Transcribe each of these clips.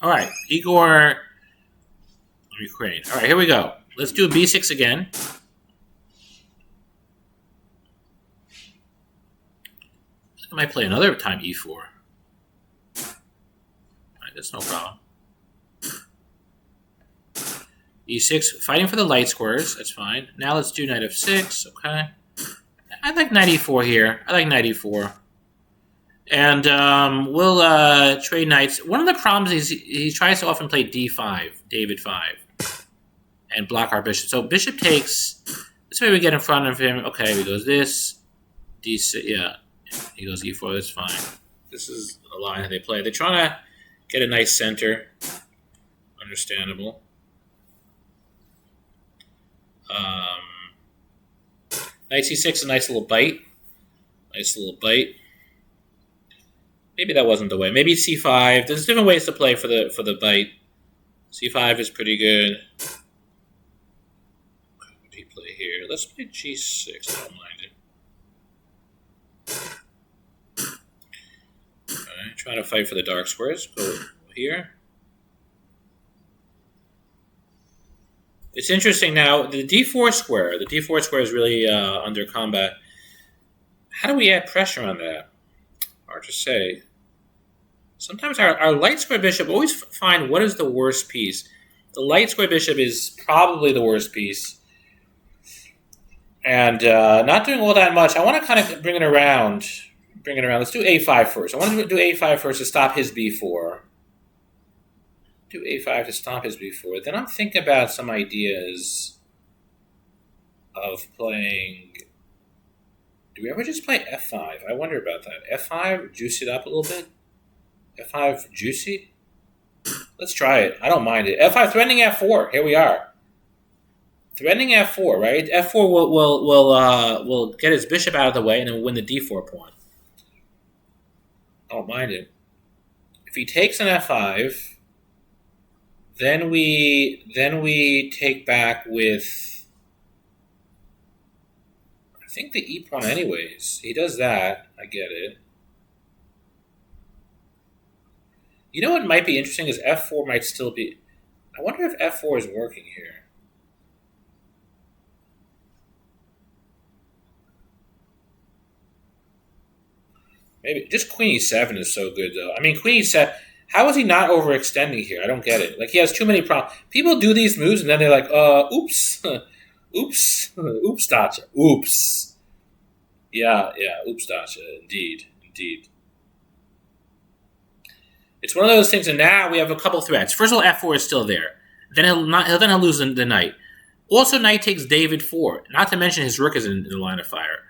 All right, Igor Ukraine. All right, here we go. Let's do b6 again. I might play another time e4. All right, that's no problem. e6, fighting for the light squares. That's fine. Now let's do knight f6. Okay. I like knight e4 here. I like knight e4. And we'll trade knights. One of the problems is he tries to often play d5, David 5, and block our bishop. So bishop takes. This way we get in front of him. Okay, he goes this. d6, yeah. He goes e4, that's fine. This is a line that they play. They're trying to get a nice center. Understandable. Knight c6, a nice little bite. Nice little bite. Maybe that wasn't the way. Maybe c5. There's different ways to play for the bite. c5 is pretty good. What did he play here? Let's play g6. I don't mind it. Okay, trying to fight for the dark squares. Go here. It's interesting now, the d4 square. The d4 square is really under combat. How do we add pressure on that? Hard to say. Sometimes our light square bishop, always find what is the worst piece. The light square bishop is probably the worst piece. And not doing all that much. I want to kind of bring it around. Let's do a5 first. I want to do a5 first to stop his b4. Do a5 to stop his b4. Then I'm thinking about some ideas of playing. Do we ever just play f5? I wonder about that. f5, juice it up a little bit. f5, juicy. Let's try it. I don't mind it. f5, threatening f4. Here we are. Threatening f4, right? f4 will get his bishop out of the way and then win the d4 pawn. I don't mind it. If he takes an f5. Then we take back with, I think, the e pawn anyways. He does that. I get it. You know what might be interesting is f4 might still be. I wonder if f4 is working here. Maybe just queen e7 is so good though. I mean, queen e7. How is he not overextending here? I don't get it. Like, he has too many problems. People do these moves, and then they're like, oops. Oops. Oops, Dacha. Oops. Yeah, oops, Dacha. Indeed. It's one of those things, and now we have a couple threats. First of all, f4 is still there. Then he'll lose the knight. Also, knight takes David 4. Not to mention his rook is in the line of fire.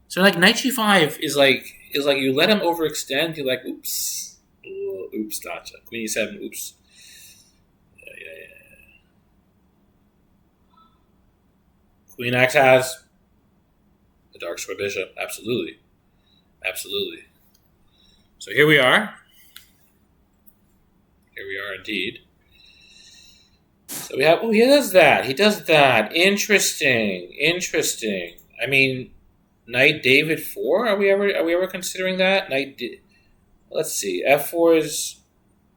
So, like, knight g5 is like you let him overextend, you're like, oops. Oops, Dacha. Queen e7, oops. Yeah. Queen x has the dark square bishop. Absolutely. So here we are. Here we are indeed. So we have, he does that. Interesting. I mean, knight David 4? Are we ever considering that? Let's see. F4 is.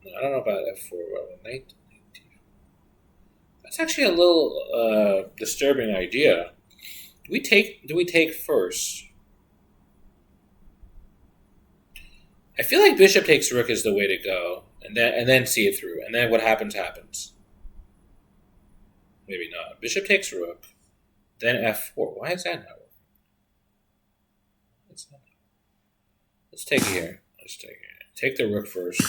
I don't know about F4. Well, knight. That's actually a little disturbing idea. Do we take first? I feel like bishop takes rook is the way to go, and then see it through, and then what happens. Maybe not. Bishop takes rook, then F4. Why is that not working? Let's take it here. Take the rook first.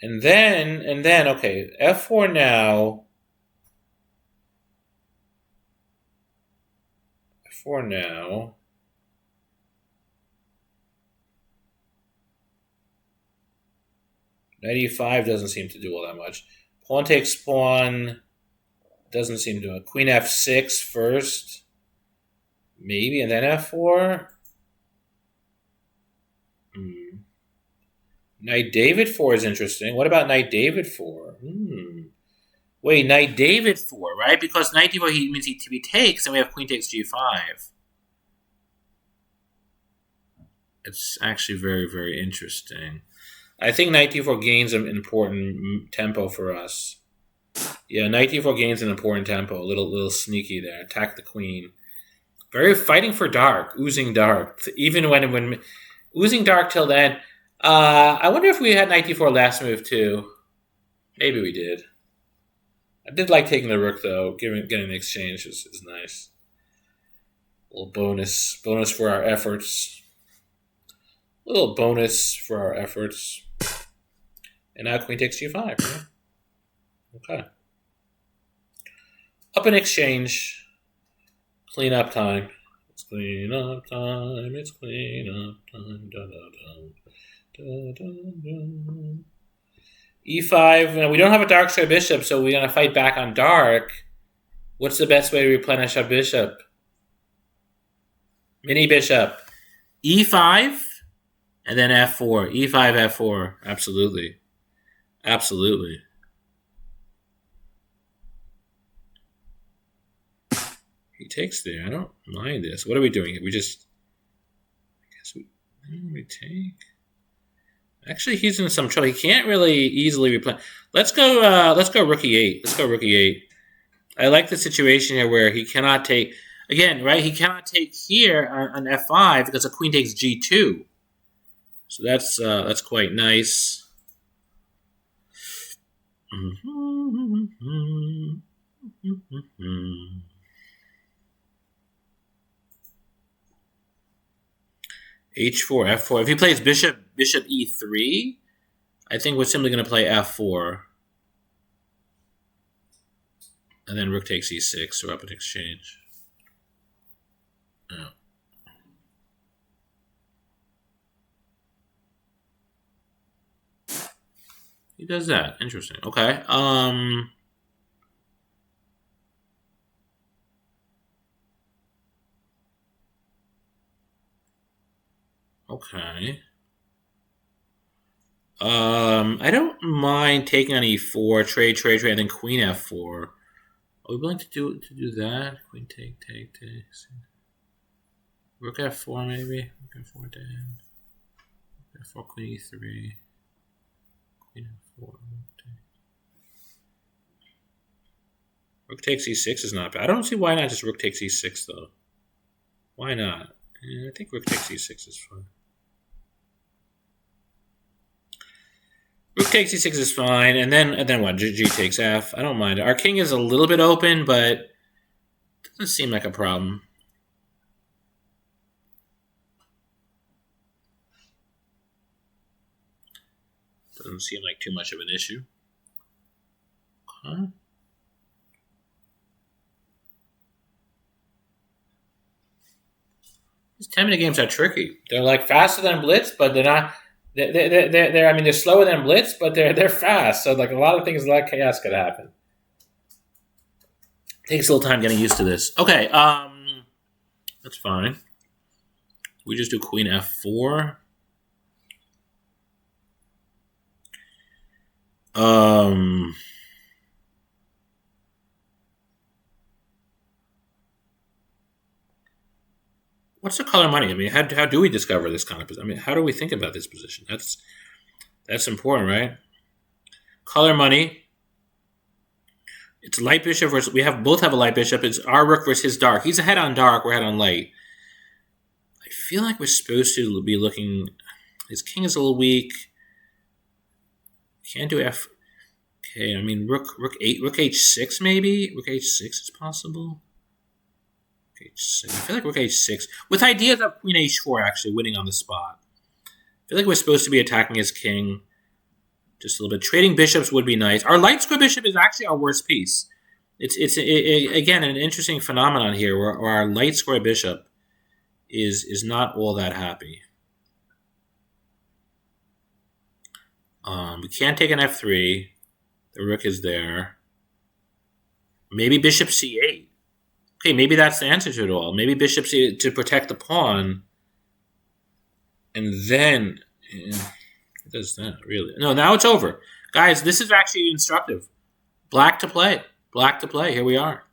And then, okay, f4 now. F4 now. Knight e5 doesn't seem to do all that much. Pawn takes pawn. Doesn't seem to do it. Queen f6 first. Maybe, and then f4. Knight David 4 is interesting. What about Knight David 4? Wait, Knight David 4, right? Because Knight D4 means he takes, and we have Queen takes G5. It's actually very, very interesting. I think knight d4 gains an important tempo for us. Yeah, knight d4 gains an important tempo. A little sneaky there. Attack the queen. Very fighting for dark, oozing dark. Even when oozing dark till then. I wonder if we had knight d4 last move too. Maybe we did. I did like taking the rook though. Getting the exchange is nice. A little bonus for our efforts. A little bonus for our efforts. And now queen takes g5. Right? Okay. Up in exchange. Clean up time. It's clean up time. It's clean up time. Da, da, da. Da, da, da. E5. Now, we don't have a dark square bishop, so we're going to fight back on dark. What's the best way to replenish our bishop? Mini bishop. E5 and then F4. E5, F4. Absolutely. Absolutely. He takes there. I don't mind this. What are we doing? We just... I guess we take... Actually, he's in some trouble. He can't really easily replenish. Let's go rook e8. Let's go rook e8. I like the situation here where he cannot take... Again, right? He cannot take here on f5 because the queen takes g2. So that's quite nice. H4, F4. If he plays bishop E3, I think we're simply going to play F4. And then rook takes E6, so we're up in exchange. Oh. He does that. Interesting. Okay. Okay. I don't mind taking on e4, trade, and then queen f4. Are we willing to do that? Queen take. Rook f4 maybe. Rook f4 down. Rook f4, queen e3. Queen f4. Rook takes e6 is not bad. I don't see why not just rook takes e6 though. Why not? Yeah, I think rook takes e6 is fine. Rook takes e6 is fine, and then what? G takes f. I don't mind it. Our king is a little bit open, but it doesn't seem like a problem. Doesn't seem like too much of an issue. Okay. These 10-minute games are tricky. They're like faster than Blitz, but they're not. They're I mean, they're slower than Blitz, but they're fast. So like a lot of things, a lot of chaos could happen. Takes a little time getting used to this. Okay, that's fine. We just do queen f4. What's the color money? I mean, how do we discover this kind of position? I mean, how do we think about this position? That's important, right? Color money. It's light bishop versus... We both have a light bishop. It's our rook versus his dark. He's ahead on dark. We're ahead on light. I feel like we're supposed to be looking... His king is a little weak. Can't do f... Okay, I mean, rook h6 maybe? Rook h6 is possible. H6. I feel like rook h6 with ideas of queen h4 actually winning on the spot. I feel like we're supposed to be attacking his king just a little bit. Trading bishops would be nice. Our light square bishop is actually our worst piece. It's again an interesting phenomenon here where our light square bishop is not all that happy. We can't take an f3. The rook is there. Maybe bishop c8. Okay, maybe that's the answer to it all. Maybe bishop c8 to protect the pawn. And then... Yeah, it does that, really. No, now it's over. Guys, this is actually instructive. Black to play. Black to play. Here we are.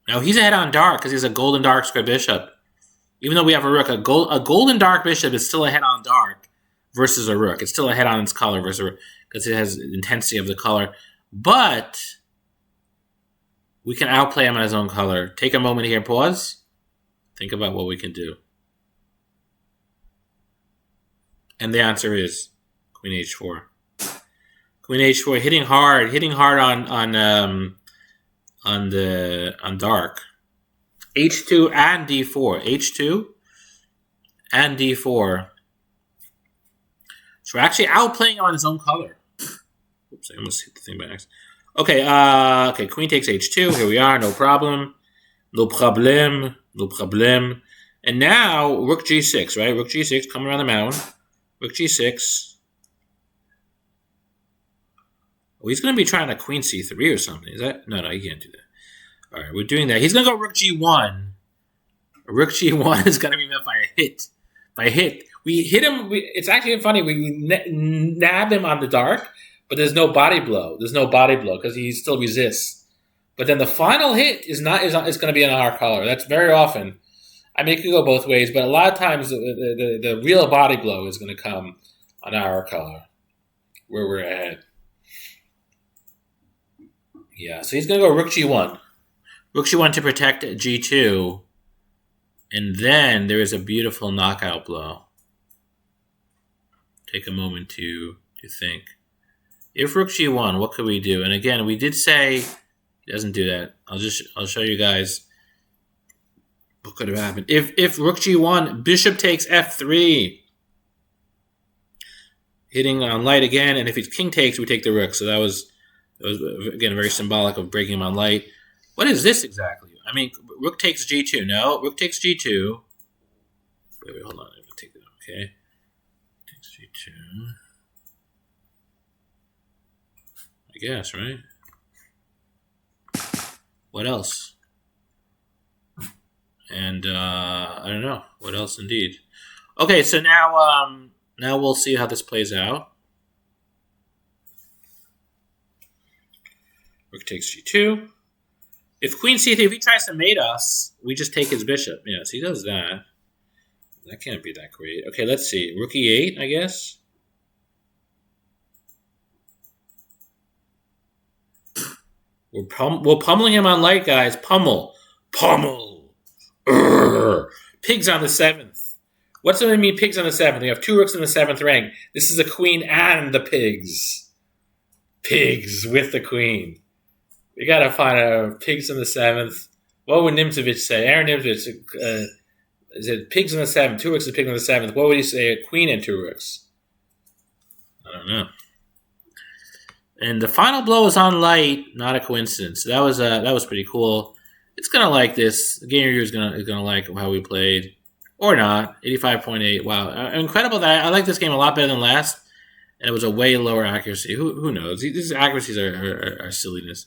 Now, he's ahead on dark because he has a golden dark square bishop. Even though we have a rook, a golden dark bishop is still ahead on dark versus a rook. It's still ahead on its color versus a rook because it has the intensity of the color. But we can outplay him on his own color. Take a moment here, pause. Think about what we can do. And the answer is Queen H4. Queen H4, hitting hard on dark. H2 and D4. H2 and D4. So we're actually outplaying him on his own color. Oops, I almost hit the thing by accident. Okay, Queen takes H2. Here we are, no problem. No problem. And now, Rook G6, right? Rook G6, coming around the mound. Rook G6. Oh, he's going to be trying to Queen C3 or something. Is that? No, he can't do that. All right, we're doing that. He's going to go Rook G1. Rook G1 is going to be met by a hit. We hit him. It's actually funny. We nab him on the dark, but there's no body blow. Because he still resists. But then the final hit is going to be on our color. That's very often. I mean, it could go both ways, but a lot of times the real body blow is going to come on our color, where we're ahead. Yeah, so he's going to go Rook G1. Rook G1 to protect G2. And then there is a beautiful knockout blow. Take a moment to think. If Rook G1, what could we do? And again, we did say he doesn't do that. I'll show you guys what could have happened. If Rook G1, Bishop takes F3. Hitting on light again, and if it's King takes, we take the Rook. So that was again very symbolic of breaking him on light. What is this exactly? I mean, Rook takes G2. No, Rook takes G2. Wait, hold on. Let me take that. Okay. Takes G2. I guess, right? What else? And I don't know. What else indeed? Okay, so now we'll see how this plays out. Rook takes G2. If Queen C3, if he tries to mate us, we just take his bishop. Yes, he does that. That can't be that great. Okay, let's see. Rook E8, I guess. We're pummeling him on light, guys. Pummel. Urgh. Pigs on the 7th. What's it mean, pigs on the 7th? We have 2 rooks in the 7th rank. This is a queen and the pigs. Pigs with the queen. We gotta find a pigs in the 7th. What would Nimzovich say? Aaron Nimzovich, is it pigs in the 7th? 2 rooks and pigs in the 7th. What would he say? A queen and 2 rooks? I don't know. And the final blow is on light, not a coincidence. That was pretty cool. It's gonna like this. The game reviewer is gonna like how we played, or not. 85.8. Wow, incredible! That I like this game a lot better than last, and it was a way lower accuracy. Who knows? These accuracies are silliness.